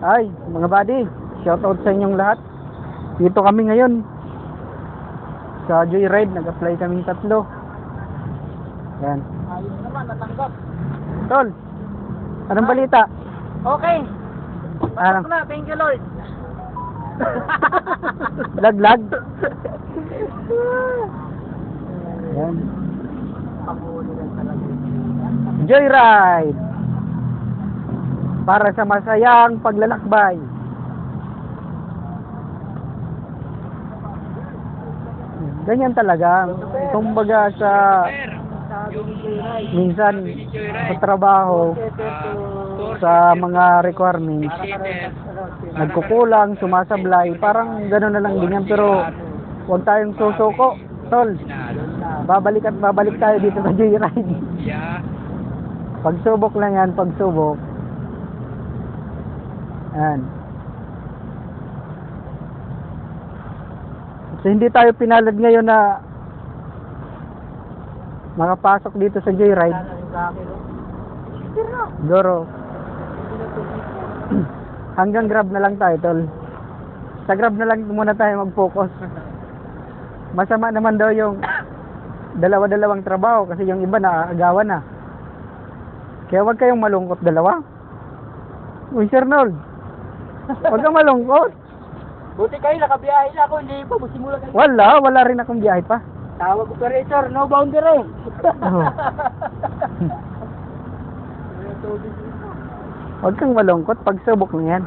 Ay, mga buddy, shoutout sa inyong lahat. Dito kami ngayon sa Joyride, nag-apply kaming 3. Yan. Ayos naman, natanggap. Tol, anong balita? Okay. Ano? Pasok na, thank you Lord. Laglag. Yan. Joyride. Para sa masayang paglalakbay. Ganyan talaga. Kumbaga sa minsan sa trabaho, sa mga requirements, nagkukulang, sumasablay, parang gano'n na lang din yan. Pero huwag tayong susuko, tol. Babalik at babalik tayo dito sa Joyride. Pagsubok lang yan, pagsubok. Yan. So hindi tayo pinalad ngayon na makapasok dito sa Joyride. Goro. Hanggang Grab na lang tayo, tol. Sa Grab na lang muna tayo mag-focus. Masama naman daw yung dalawa-dalawang trabaho kasi yung iba naaagawan na. Kaya wag kayong malungkot dalawa. Uy, Sir Nold. Wag kang malungkot. Buti kayo, nakabiyahe na ako, hindi pa simula kayo. Wala rin akong biyahe pa. Tawag operator, no boundary. Oh. Wag kang malungkot, pagsubok lang yan.